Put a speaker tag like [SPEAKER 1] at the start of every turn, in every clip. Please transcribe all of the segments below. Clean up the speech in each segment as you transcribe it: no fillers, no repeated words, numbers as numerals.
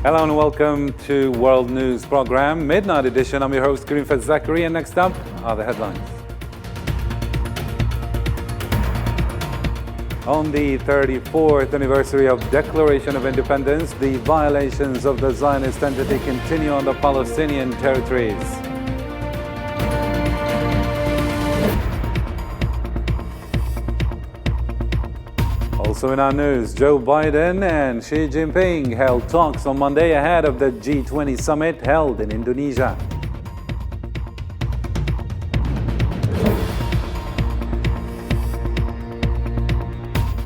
[SPEAKER 1] Hello and welcome to World News Program, Midnight Edition. I'm your host, Karim Zachary, and next up are the headlines. On the 34th anniversary of Declaration of Independence, the violations of the Zionist entity continue on the Palestinian territories. Also in our news, Joe Biden and Xi Jinping held talks on Monday ahead of the G20 summit held in Indonesia.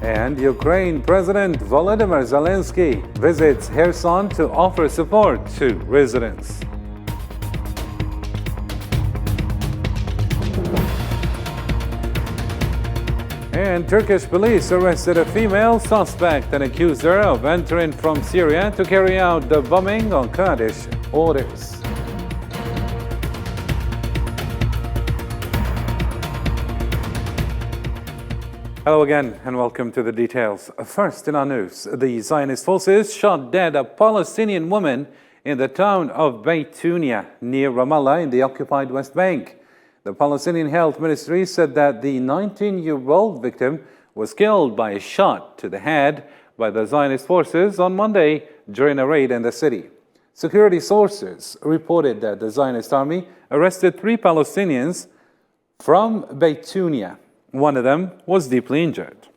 [SPEAKER 1] And Ukraine President Volodymyr Zelensky visits Kherson to offer support to residents. And Turkish police arrested a female suspect and accused her of entering from Syria to carry out the bombing on Kurdish orders. Hello again and welcome to the details. First in our news, the Zionist forces shot dead a Palestinian woman in the town of Baytunia near Ramallah in the occupied West Bank. The Palestinian Health Ministry said that the 19-year-old victim was killed by a shot to the head by the Zionist forces on Monday during a raid in the city. Security sources reported that the Zionist army arrested 3 Palestinians from Baytunia. One of them was deeply injured.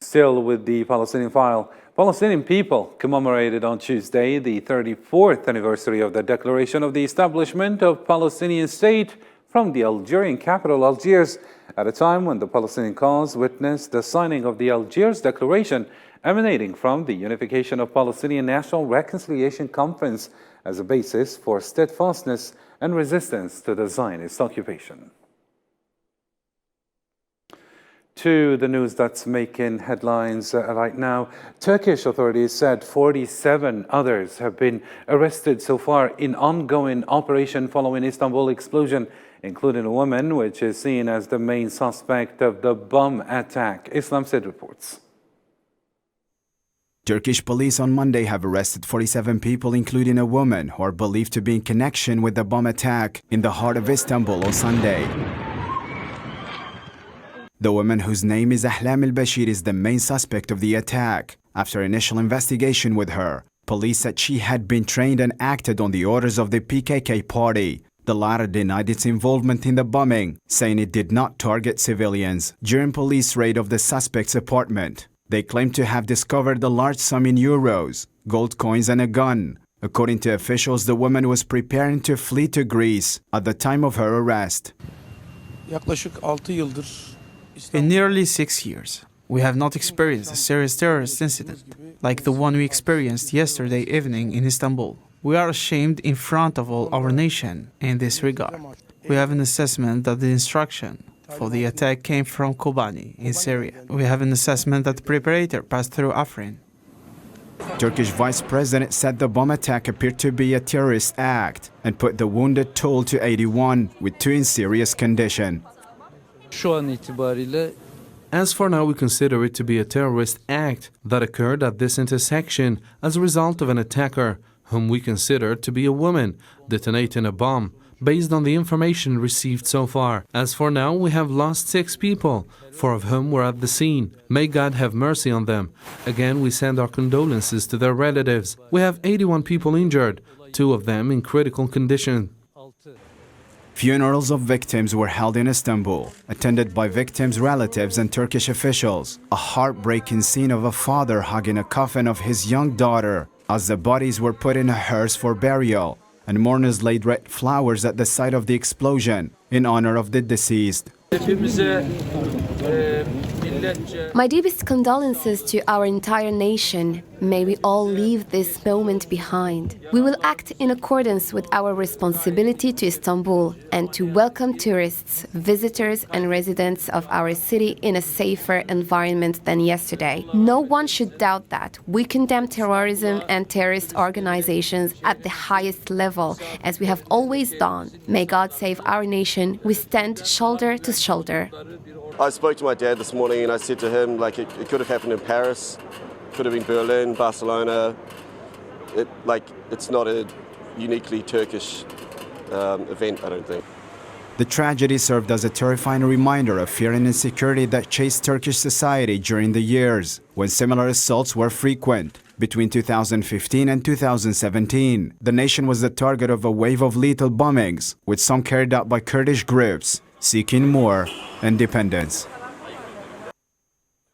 [SPEAKER 1] Still with the Palestinian file, Palestinian people commemorated on Tuesday the 34th anniversary of the declaration of the establishment of Palestinian state from the Algerian capital Algiers, at a time when the Palestinian cause witnessed the signing of the Algiers Declaration emanating from the Unification of Palestinian National Reconciliation Conference as a basis for steadfastness and resistance to the Zionist occupation. To the news that's making headlines right now, Turkish authorities said 47 others have been arrested so far in ongoing operation following Istanbul explosion, including a woman, which is seen as the main suspect of the bomb attack. Islam Said reports.
[SPEAKER 2] Turkish police on Monday have arrested 47 people, including a woman, who are believed to be in connection with the bomb attack in the heart of Istanbul on Sunday. The woman, whose name is Ahlam al-Bashir, is the main suspect of the attack. After initial investigation with her, police said she had been trained and acted on the orders of the PKK party. The latter denied its involvement in the bombing, saying it did not target civilians. During police raid of the suspect's apartment, they claimed to have discovered a large sum in euros, gold coins and a gun. According to officials, the woman was preparing to flee to Greece at the time of her arrest.
[SPEAKER 3] In nearly 6 years, we have not experienced a serious terrorist incident like the one we experienced yesterday evening in Istanbul. We are ashamed in front of all our nation in this regard. We have an assessment that the instruction for the attack came from Kobani in Syria. We have an assessment that the preparator passed through Afrin.
[SPEAKER 2] Turkish Vice President said the bomb attack appeared to be a terrorist act and put the wounded toll to 81, with 2 in serious condition.
[SPEAKER 4] As for now, we consider it to be a terrorist act that occurred at this intersection as a result of an attacker, whom we consider to be a woman, detonating a bomb, based on the information received so far. As for now, we have lost 6 people, 4 of whom were at the scene. May God have mercy on them. Again, we send our condolences to their relatives. We have 81 people injured, 2 of them in critical condition.
[SPEAKER 2] Funerals of victims were held in Istanbul, attended by victims' relatives and Turkish officials. A heartbreaking scene of a father hugging a coffin of his young daughter as the bodies were put in a hearse for burial, and mourners laid red flowers at the site of the explosion in honor of the deceased.
[SPEAKER 5] My deepest condolences to our entire nation. May we all leave this moment behind. We will act in accordance with our responsibility to Istanbul and to welcome tourists, visitors and residents of our city in a safer environment than yesterday. No one should doubt that. We condemn terrorism and terrorist organizations at the highest level, as we have always done. May God save our nation. We stand shoulder to shoulder.
[SPEAKER 6] I spoke to my dad this morning and I said to him, like, it could have happened in Paris, could have been Berlin, Barcelona. It's not a uniquely Turkish event, I don't think.
[SPEAKER 2] The tragedy served as a terrifying reminder of fear and insecurity that chased Turkish society during the years when similar assaults were frequent. Between 2015 and 2017, the nation was the target of a wave of lethal bombings, with some carried out by Kurdish groups seeking more independence.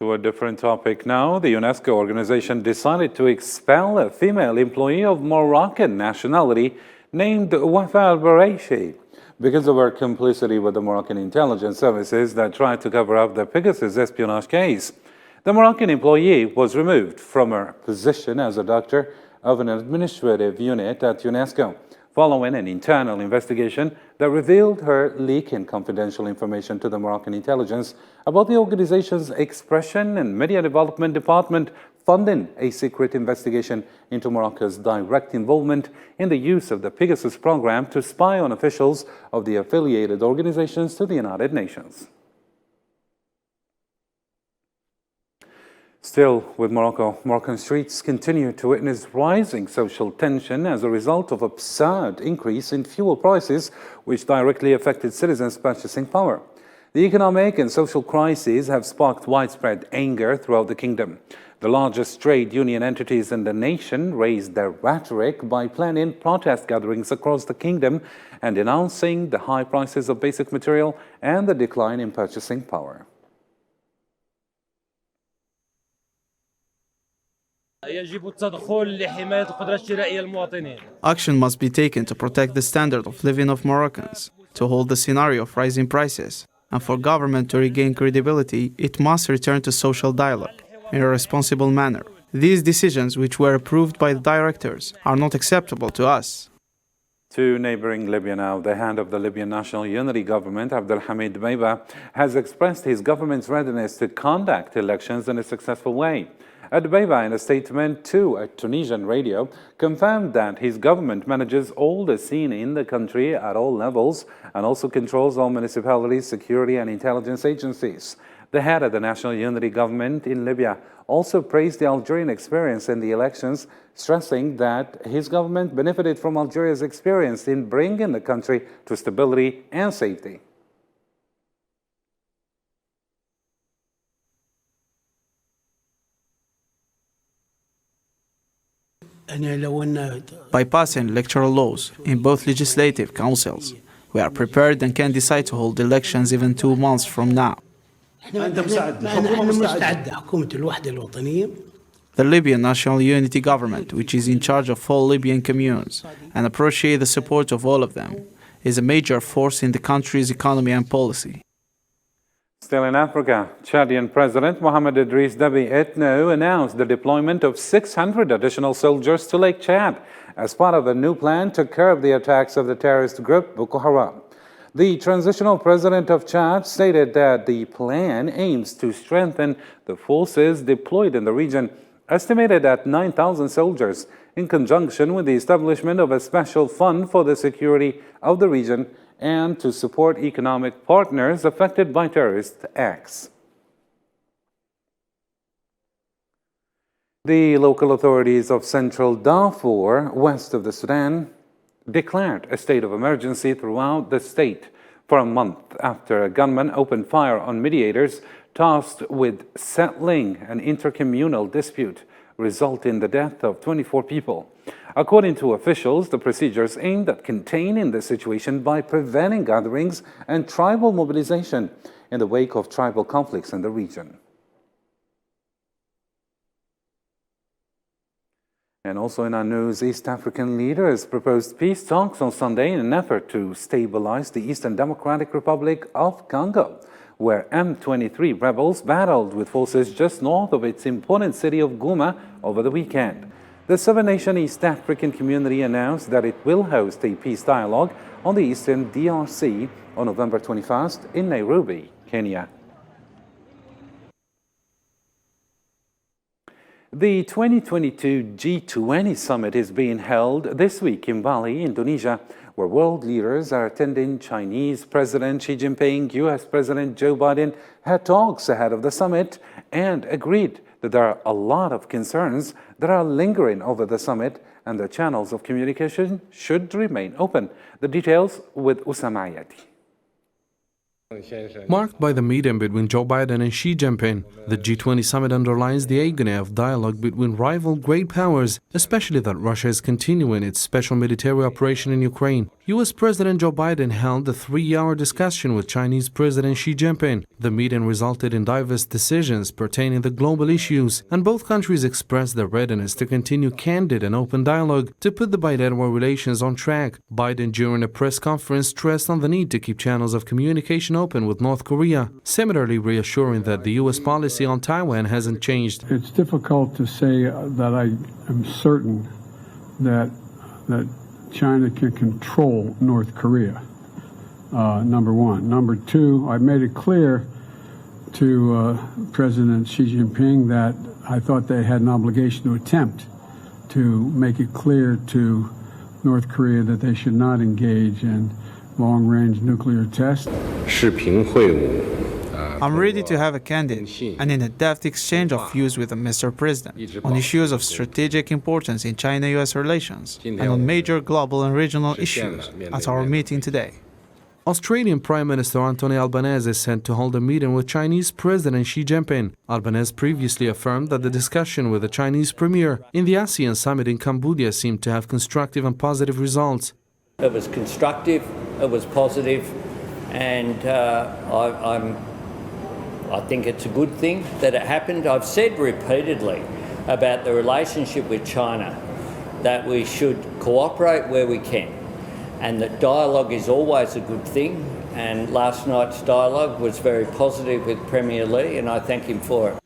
[SPEAKER 1] To a different topic now, the UNESCO organization decided to expel a female employee of Moroccan nationality named Wafa al-Baraishi because of her complicity with the Moroccan intelligence services that tried to cover up the Pegasus espionage case. The Moroccan employee was removed from her position as a doctor of an administrative unit at UNESCO, following an internal investigation that revealed her leaking confidential information to the Moroccan intelligence about the organization's expression and media development department, funding a secret investigation into Morocco's direct involvement in the use of the Pegasus program to spy on officials of the affiliated organizations to the United Nations. Still with Morocco, Moroccan streets continue to witness rising social tension as a result of absurd increase in fuel prices, which directly affected citizens' purchasing power. The economic and social crises have sparked widespread anger throughout the kingdom. The largest trade union entities in the nation raised their rhetoric by planning protest gatherings across the kingdom and denouncing the high prices of basic material and the decline in purchasing power.
[SPEAKER 3] Action must be taken to protect the standard of living of Moroccans, to hold the scenario of rising prices, and for government to regain credibility, it must return to social dialogue in a responsible manner. These decisions, which were approved by the directors, are not acceptable to us.
[SPEAKER 1] To neighboring Libya now, the head of the Libyan National Unity Government, Abdelhamid Dbeiba, has expressed his government's readiness to conduct elections in a successful way. Dbeiba, in a statement to a Tunisian radio, confirmed that his government manages all the scene in the country at all levels and also controls all municipalities, security and intelligence agencies. The head of the National Unity Government in Libya also praised the Algerian experience in the elections, stressing that his government benefited from Algeria's experience in bringing the country to stability and safety.
[SPEAKER 3] By passing electoral laws in both legislative councils, we are prepared and can decide to hold elections even 2 months from now. The Libyan National Unity Government, which is in charge of all Libyan communes and appreciate the support of all of them, is a major force in the country's economy and policy.
[SPEAKER 1] Still in Africa, Chadian President Mohamed Idriss Déby Itno announced the deployment of 600 additional soldiers to Lake Chad as part of a new plan to curb the attacks of the terrorist group Boko Haram. The transitional president of Chad stated that the plan aims to strengthen the forces deployed in the region, estimated at 9,000 soldiers, in conjunction with the establishment of a special fund for the security of the region and to support economic partners affected by terrorist acts. The local authorities of central Darfur, west of the Sudan, declared a state of emergency throughout the state for a month after a gunman opened fire on mediators tasked with settling an intercommunal dispute, resulting in the death of 24 people. According to officials, the procedures aimed at containing the situation by preventing gatherings and tribal mobilization in the wake of tribal conflicts in the region. And also in our news, East African leaders proposed peace talks on Sunday in an effort to stabilize the Eastern Democratic Republic of Congo, where M23 rebels battled with forces just north of its important city of Goma over the weekend. The seven-nation East African community announced that it will host a peace dialogue on the Eastern DRC on November 21st in Nairobi, Kenya. The 2022 G20 summit is being held this week in Bali, Indonesia, where world leaders are attending. Chinese President Xi Jinping, US President Joe Biden had talks ahead of the summit and agreed that there are a lot of concerns that are lingering over the summit and the channels of communication should remain open. The details with Usama Ayati.
[SPEAKER 4] Marked by the meeting between Joe Biden and Xi Jinping, the G20 summit underlines the agony of dialogue between rival great powers, especially that Russia is continuing its special military operation in Ukraine. US President Joe Biden held a 3-hour discussion with Chinese President Xi Jinping. The meeting resulted in diverse decisions pertaining to global issues, and both countries expressed their readiness to continue candid and open dialogue to put the bilateral relations on track. Biden, during a press conference, stressed on the need to keep channels of communication open with North Korea, similarly reassuring that the US policy on Taiwan hasn't changed.
[SPEAKER 7] It's difficult to say that I am certain that China can control North Korea, number one. Number two, I made it clear to President Xi Jinping that I thought they had an obligation to attempt to make it clear to North Korea that they should not engage in long-range nuclear tests.
[SPEAKER 3] I'm ready to have a candid and in-depth exchange of views with Mr. President on issues of strategic importance in China-US relations and on major global and regional issues at our meeting today.
[SPEAKER 4] Australian Prime Minister Anthony Albanese is set to hold a meeting with Chinese President Xi Jinping. Albanese previously affirmed that the discussion with the Chinese Premier in the ASEAN summit in Cambodia seemed to have constructive and positive results.
[SPEAKER 8] It was constructive, it was positive, and I think it's a good thing that it happened. I've said repeatedly about the relationship with China that we should cooperate where we can, and that dialogue is always a good thing, and last night's dialogue was very positive with Premier Li, and I thank him for it.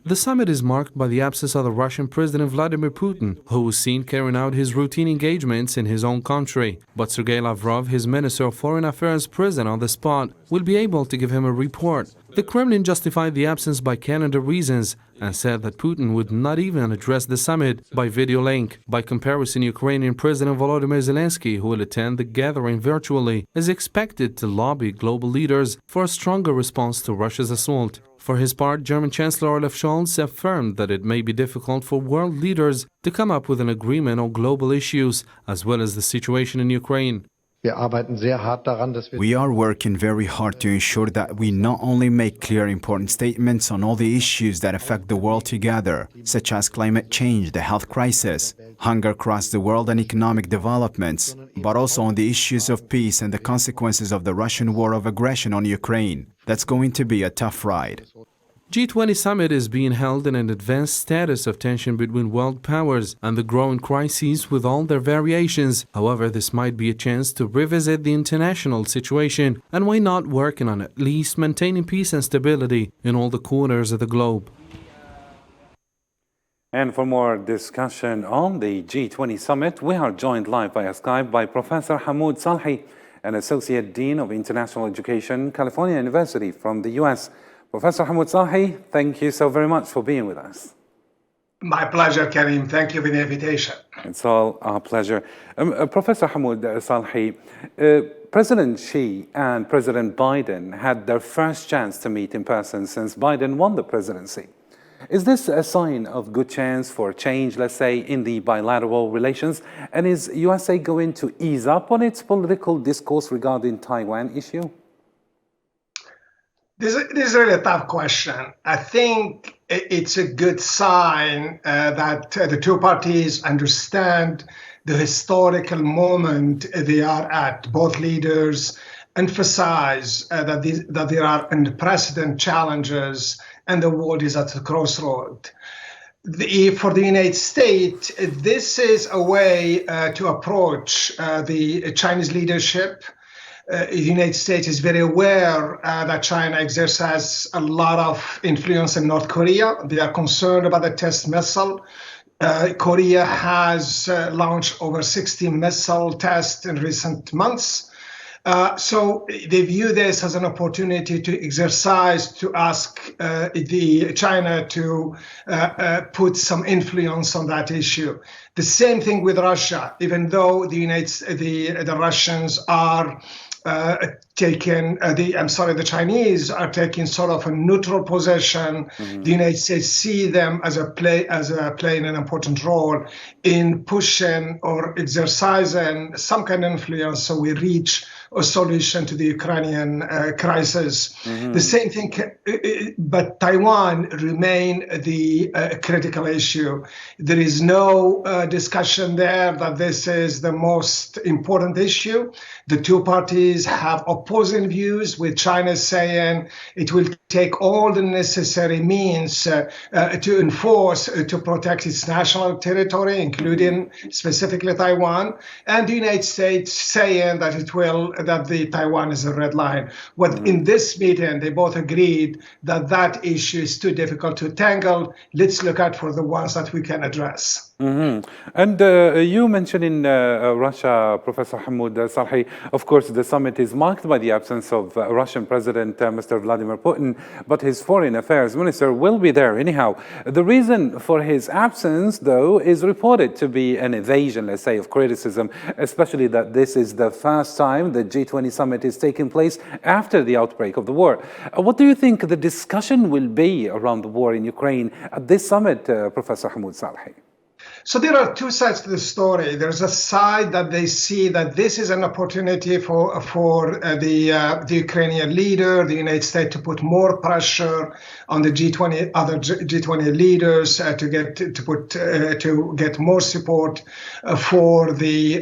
[SPEAKER 4] The summit is marked by the absence of the Russian President Vladimir Putin, who was seen carrying out his routine engagements in his own country. But Sergei Lavrov, his Minister of Foreign Affairs present on the spot, will be able to give him a report. The Kremlin justified the absence by calendar reasons and said that Putin would not even address the summit by video link. By comparison, Ukrainian President Volodymyr Zelensky, who will attend the gathering virtually, is expected to lobby global leaders for a stronger response to Russia's assault. For his part, German Chancellor Olaf Scholz affirmed that it may be difficult for world leaders to come up with an agreement on global issues, as well as the situation in Ukraine.
[SPEAKER 2] We are working very hard to ensure that we not only make clear important statements on all the issues that affect the world together, such as climate change, the health crisis, hunger across the world and economic developments, but also on the issues of peace and the consequences of the Russian war of aggression on Ukraine. That's going to be a tough ride.
[SPEAKER 4] G20 summit is being held in an advanced status of tension between world powers and the growing crises with all their variations. However, this might be a chance to revisit the international situation and why not working on at least maintaining peace and stability in all the corners of the globe.
[SPEAKER 1] And for more discussion on the G20 summit, we are joined live via Skype by Professor Hamoud Salhi, an Associate Dean of International Education, California University from the US. Professor Hamoud Salhi, thank you so very much for being with us.
[SPEAKER 9] My pleasure, Karim. Thank you for the invitation.
[SPEAKER 1] It's all our pleasure. Professor Hamoud Salhi, President Xi and President Biden had their first chance to meet in person since Biden won the presidency. Is this a sign of good chance for change, let's say, in the bilateral relations? And is USA going to ease up on its political discourse regarding Taiwan issue?
[SPEAKER 9] This is really a tough question. I think it's a good sign that the two parties understand the historical moment they are at. Both leaders emphasize that there are unprecedented challenges and the world is at a crossroad. For the United States, this is a way to approach the Chinese leadership. The United States is very aware that China exercises a lot of influence in North Korea. They are concerned about the test missile. Korea has launched over 60 missile tests in recent months. So they view this as an opportunity to exercise, to ask China to put some influence on that issue. The same thing with Russia, even though the Russians are the Chinese are taking sort of a neutral position. The United States see them as playing an important role in pushing or exercising some kind of influence, so we reach a solution to the Ukrainian crisis. The same thing, but Taiwan remain the critical issue. There is no discussion there that this is the most important issue. The two parties have opposing views, with China saying it will take all the necessary means to enforce, to protect its national territory, including specifically Taiwan, and the United States saying that the Taiwan is a red line. In this meeting, they both agreed that issue is too difficult to tangle. Let's look out for the ones that we can address.
[SPEAKER 1] And you mentioned in Russia, Professor Hamoud Salhi, of course, the summit is marked by the absence of Russian President Mr. Vladimir Putin, but his foreign affairs minister will be there anyhow. The reason for his absence, though, is reported to be an evasion, let's say, of criticism, especially that this is the first time the G20 summit is taking place after the outbreak of the war. What do you think the discussion will be around the war in Ukraine at this summit, Professor Hamoud Salhi?
[SPEAKER 9] So there are two sides to the story. There's a side that they see that this is an opportunity for the Ukrainian leader, the United States, to put more pressure on the other G20 leaders to get more support for the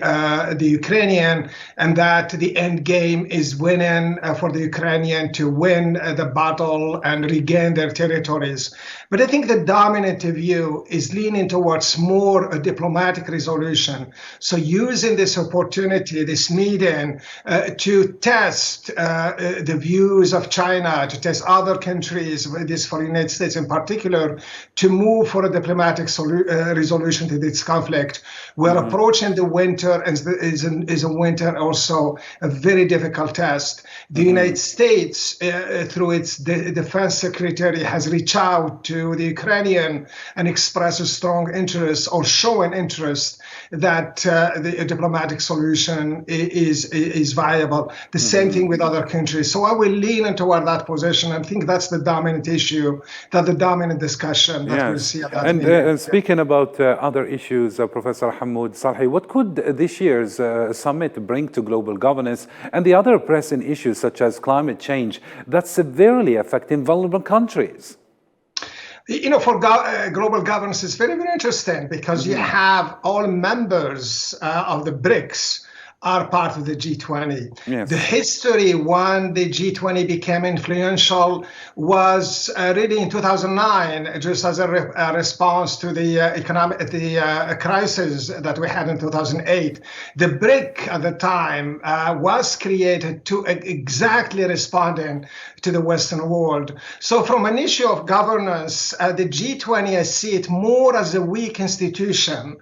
[SPEAKER 9] Ukrainian, and that the end game is winning for the Ukrainian to win the battle and regain their territories. But I think the dominant view is leaning towards more a diplomatic resolution. So using this opportunity, this meeting, to test the views of China, to test other countries, this for the United States in particular, to move for a diplomatic resolution to this conflict. We're approaching the winter, and is a winter also a very difficult test. The United States, through its defense secretary, has reached out to the Ukrainian and expressed a strong interest, or show an interest, that the diplomatic solution is viable. The same thing with other countries. So I will lean toward that position and think that's the dominant issue, the dominant discussion that we'll see at that meeting.
[SPEAKER 1] And speaking about other issues, Professor Hamoud Salhi, what could this year's summit bring to global governance and the other pressing issues such as climate change that's severely affecting vulnerable countries?
[SPEAKER 9] For global governance, it's very, very interesting because you have all members of the BRICS are part of the G20.
[SPEAKER 1] Yes.
[SPEAKER 9] The history when the G20 became influential was really in 2009, just as a response to the economic crisis that we had in 2008. The BRIC at the time was created to exactly responding to the Western world. So from an issue of governance, the G20, I see it more as a weak institution,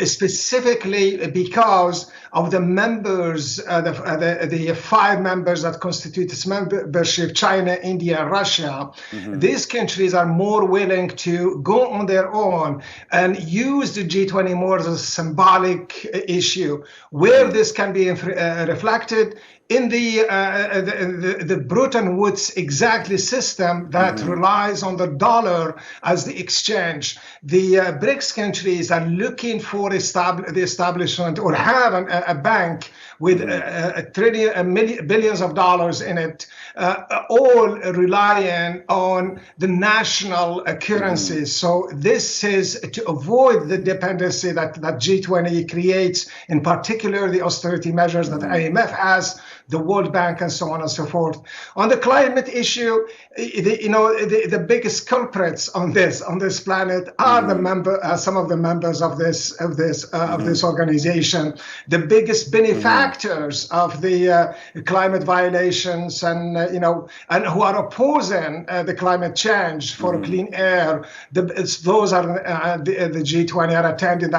[SPEAKER 9] specifically because of the members, the 5 members that constitute its membership, China, India, and Russia. These countries are more willing to go on their own and use the G20 more as a symbolic issue, where this can be reflected in the Bretton Woods exactly system that relies on the dollar as the exchange. The BRICS countries are looking for the establishment, or have a bank with billions of dollars in it, all relying on the national currencies. So this is to avoid the dependency that G20 creates, in particular the austerity measures that IMF has, the World Bank, and so on and so forth. On the climate issue, the biggest culprits on this planet are some of the members of this organization. The biggest benefactors of the climate violations, and who are opposing the climate change for clean air. Those are the G20 are attending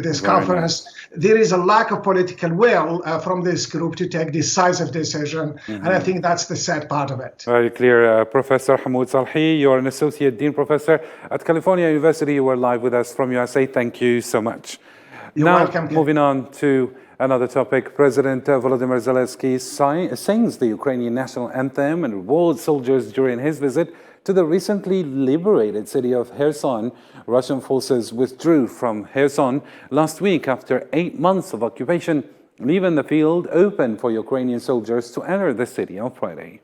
[SPEAKER 9] this conference. There is a lack of political will from this group to take decisive decisive decision. And I think that's the sad part of it.
[SPEAKER 1] Very clear. Professor Hamoud Salhi, you're an Associate Dean Professor at California University. You were live with us from USA. Thank you so much.
[SPEAKER 9] You're
[SPEAKER 1] now,
[SPEAKER 9] welcome.
[SPEAKER 1] Moving on to another topic. President Volodymyr Zelensky sings the Ukrainian national anthem and rewards soldiers during his visit to the recently liberated city of Kherson. Russian forces withdrew from Kherson last week after 8 months of occupation, leaving the field open for Ukrainian soldiers to enter the city on Friday.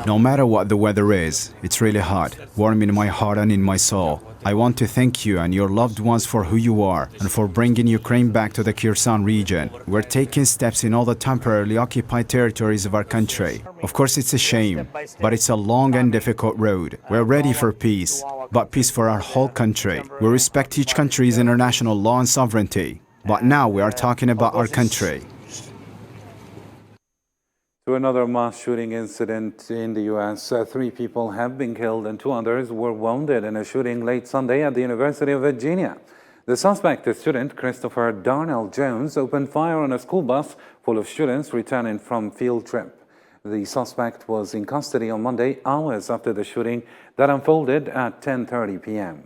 [SPEAKER 2] No matter what the weather is, it's really hot, warm in my heart and in my soul. I want to thank you and your loved ones for who you are and for bringing Ukraine back to the Kherson region. We're taking steps in all the temporarily occupied territories of our country. Of course, it's a shame, but it's a long and difficult road. We're ready for peace, but peace for our whole country. We respect each country's international law and sovereignty, but now we are talking about our country.
[SPEAKER 1] To another mass shooting incident in the U.S., 3 people have been killed and 2 others were wounded in a shooting late Sunday at the University of Virginia. The suspect, a student, Christopher Darnell Jones, opened fire on a school bus full of students returning from field trip. The suspect was in custody on Monday, hours after the shooting that unfolded at 10:30 p.m.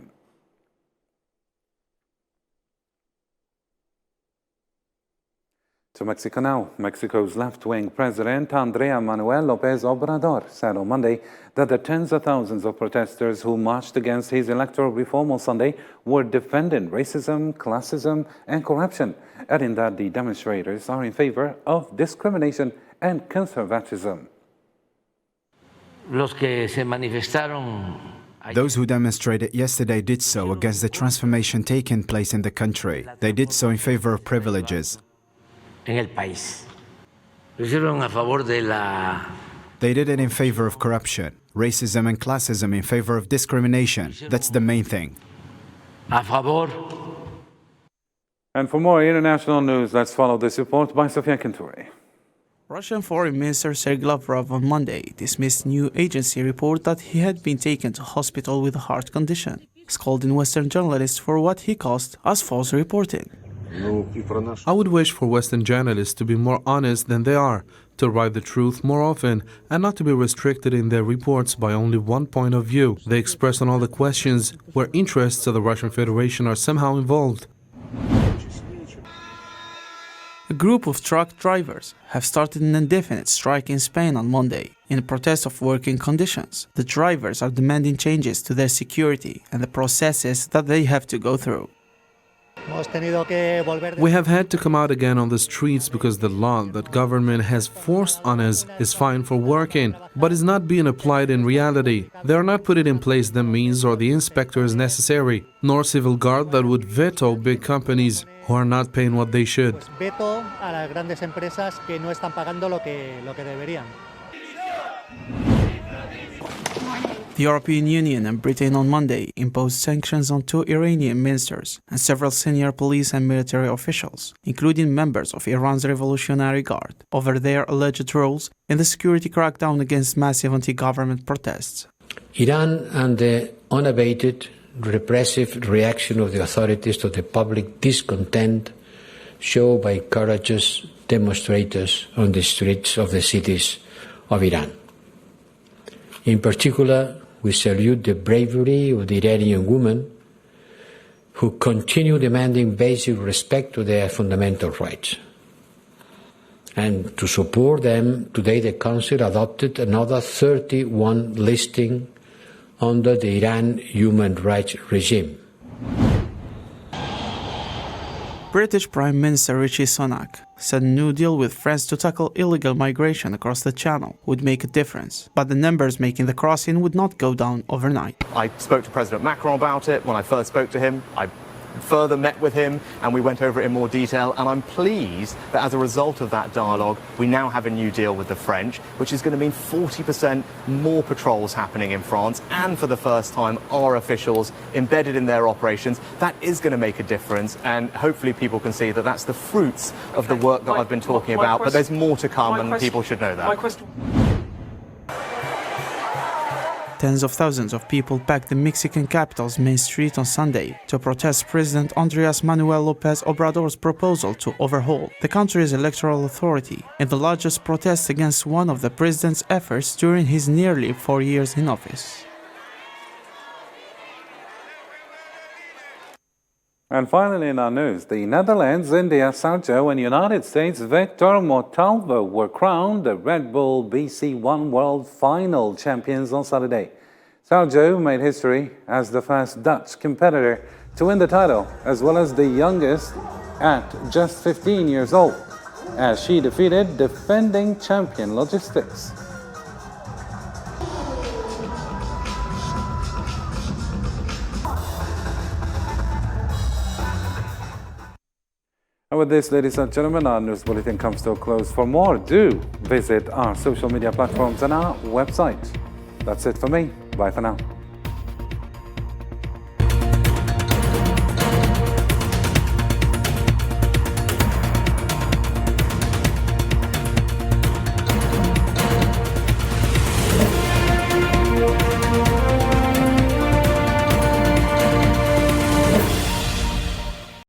[SPEAKER 1] To Mexico now. Mexico's left-wing president, Andrés Manuel López Obrador, said on Monday that the tens of thousands of protesters who marched against his electoral reform on Sunday were defending racism, classism, and corruption, adding that the demonstrators are in favor of discrimination and conservatism.
[SPEAKER 2] Those who demonstrated yesterday did so against the transformation taking place in the country. They did so in favor of privileges. They did it in favor of corruption, racism and classism, in favor of discrimination. That's the main thing.
[SPEAKER 1] And for more international news, let's follow this report by Sofia Kenturi.
[SPEAKER 3] Russian Foreign Minister Sergei Lavrov on Monday dismissed new agency report that he had been taken to hospital with a heart condition, scolding Western journalists for what he caused as false reporting.
[SPEAKER 4] I would wish for Western journalists to be more honest than they are, to write the truth more often, and not to be restricted in their reports by only one point of view. They express on all the questions where interests of the Russian Federation are somehow involved.
[SPEAKER 3] A group of truck drivers have started an indefinite strike in Spain on Monday in protest of working conditions. The drivers are demanding changes to their security and the processes that they have to go through.
[SPEAKER 4] We have had to come out again on the streets because the law that government has forced on us is fine for working, but is not being applied in reality. They are not putting in place the means or the inspectors necessary, nor civil guard that would veto big companies who are not paying what they should.
[SPEAKER 3] The European Union and Britain on Monday imposed sanctions on 2 Iranian ministers and several senior police and military officials, including members of Iran's Revolutionary Guard, over their alleged roles in the security crackdown against massive anti-government protests.
[SPEAKER 10] Iran and the unabated repressive reaction of the authorities to the public discontent shown by courageous demonstrators on the streets of the cities of Iran. In particular, we salute the bravery of the Iranian women who continue demanding basic respect to their fundamental rights. And to support them, today the Council adopted another 31 listing under the Iran human rights regime.
[SPEAKER 3] British Prime Minister Rishi Sunak said a new deal with France to tackle illegal migration across the Channel would make a difference, but the numbers making the crossing would not go down overnight.
[SPEAKER 11] I spoke to President Macron about it when I first spoke to him. I further met with him and we went over it in more detail, and I'm pleased that as a result of that dialogue we now have a new deal with the French, which is going to mean 40% more patrols happening in France, and for the first time our officials embedded in their operations. That is going to make a difference, and hopefully people can see that that's the fruits of the work that I've been talking about, but there's more to come and people should know that.
[SPEAKER 3] Tens of thousands of people packed the Mexican capital's main street on Sunday to protest President Andrés Manuel López Obrador's proposal to overhaul the country's electoral authority in the largest protest against one of the president's efforts during his nearly 4 years in office.
[SPEAKER 1] And finally in our news, the Netherlands, India, Sergio and United States Victor Montalvo were crowned the Red Bull BC1 World Final champions on Saturday. Sergio made history as the first Dutch competitor to win the title, as well as the youngest at just 15 years old, as she defeated defending champion Logistics. And with this, ladies and gentlemen, our news bulletin comes to a close. For more, do visit our social media platforms and our website. That's it for me. Bye for now.